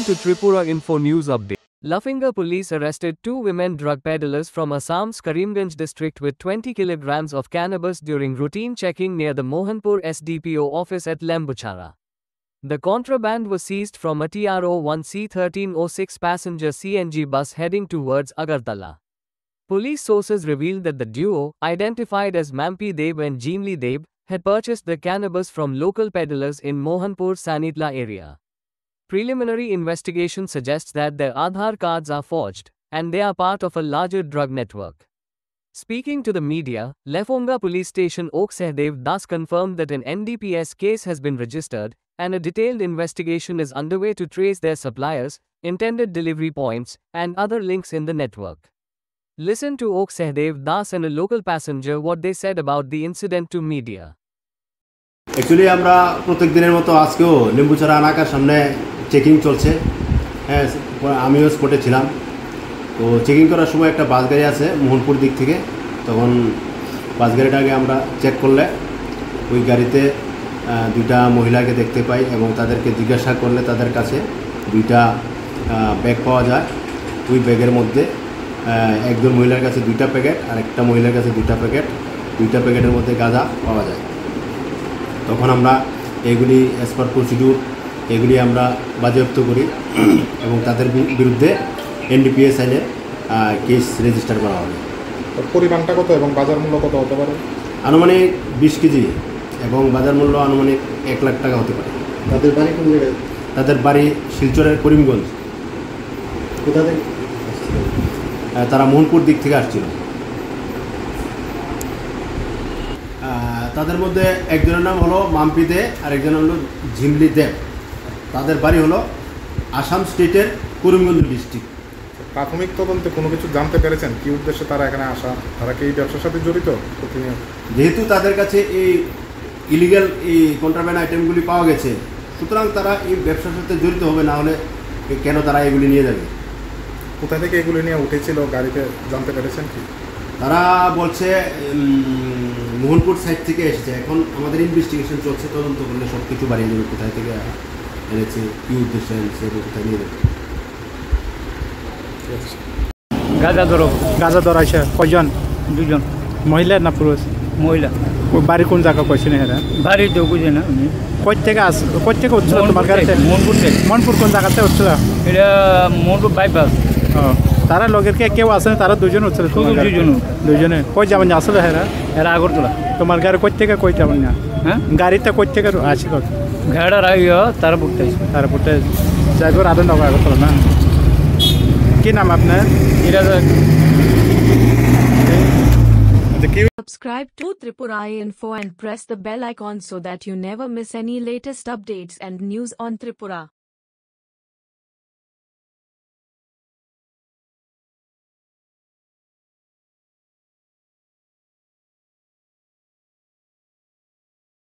to Tripura Info News Update. Lafinga police arrested two women drug peddlers from Assam's Karimganj district with 20 kilograms of cannabis during routine checking near the Mohanpur SDPO office at Lembuchara. The contraband was seized from a TRO-1 C1306 passenger CNG bus heading towards Agartala. Police sources revealed that the duo, identified as Mampi Deb and Jeemli Deb, had purchased the cannabis from local peddlers in Mohanpur Sanitla area. Preliminary investigation suggests that their Aadhaar cards are forged, and they are part of a larger drug network. Speaking to the media, Lafinga Police Station Ok Sehdev Das confirmed that an NDPS case has been registered, and a detailed investigation is underway to trace their suppliers, intended delivery points, and other links in the network. Listen to Ok Sehdev Das and a local passenger what they said about the incident to media. Actually, আমরা প্রত্যেক দিনের মতো আজকেও লেম্বুছড়া এলাকার সামনে checking চলছে। হ্যাঁ, আমিও স্পটে ছিলাম। তো চেকিং করার সময় একটা বাস গাড়ি আছে মোহনপুর দিক থেকে, তখন বাস গাড়িটাকে আমরা চেক করলে ওই গাড়িতে দুইটা মহিলাকে দেখতে পাই এবং তাদেরকে জিজ্ঞাসা করলে তাদের কাছে দুইটা ব্যাগ পাওয়া যায়। ওই ব্যাগের মধ্যে একজন মহিলার কাছে দুইটা প্যাকেট আর একটা মহিলার কাছে দুইটা প্যাকেটের মধ্যে গাঁজা পাওয়া যায়। তখন আমরা এগুলি অ্যাজ পার প্রসিডিউর এগুলি আমরা বাজেয়াপ্ত করি এবং তাদের বিরুদ্ধে এনডিপিএস আইনে কেস রেজিস্টার করা হবে। পরিমাণটা কত এবং বাজার মূল্য কত হতে পারে? আনুমানিক 20 কেজি এবং বাজার মূল্য আনুমানিক 1 লাখ টাকা হতে পারে। তাদের বাড়ি কোন জায়গায়? তাদের বাড়ি শিলচরের করিমগঞ্জ। কোথা থেকে? তারা মোহনপুর দিক থেকে আসছিল। তাদের মধ্যে একজনের নাম হলো মাম্পি দে আর একজনের হলো ঝিমলি দেব। তাদের বাড়ি হলো আসাম স্টেটের করিমগঞ্জ ডিস্ট্রিক্ট। প্রাথমিক তদন্তে কোনো কিছু জানতে পেরেছেন কি উদ্দেশ্যে তারা এখানে আসা? তারা কি এই ব্যবসার সাথে জড়িত? যেহেতু তাদের কাছে এই ইলিগাল এই কন্ট্রাব্যান্ড আইটেমগুলি পাওয়া গেছে, সুতরাং তারা এই ব্যবসার সাথে জড়িত হবে, না হলে কেন তারা এগুলি নিয়ে যাবে? কোথা থেকে এগুলি নিয়ে উঠেছিল গাড়িতে জানতে পেরেছেন কি? তারা বলছে মোহনপুর সাইড থেকে এসেছে। এখন আমাদের ইনভেস্টিগেশন চলছে, তদন্ত করলে সব কিছু বাড়িয়ে যাবে, কোথায় থেকে এনেছে, কী উদ্দেশ্যে এনেছে, কোথায় নিয়ে যাবে। গাঁজা ধরাইছে কয়জন? দুজন। মহিলা না পুরুষ? মহিলা। বাড়ি কোন জায়গা কইছেন এরা? বাড়ি তো বুঝে না উনি। কই থেকে উঠছিল তোমার গাড়িতে? মনপুর কোন জায়গাতে উঠছিল? এটা মনপুর বাইপাস। তারা লগের কেউ আছে? তারা দুজন উঠছিল? দুজনে। কই যাবেন আসলে এরা আগরতলা। তোমার গাড়ি কই থেকে কই যাবেন না? হ্যাঁ, গাড়িতে কই থেকে আসি? গাড়িটা রাখিও তারাপুরতে যাইব রাধনগর আগরতলা না? কি নাম আপনার? Subscribe to Tripura Info and press the bell icon so that you never miss any latest updates and news on Tripura.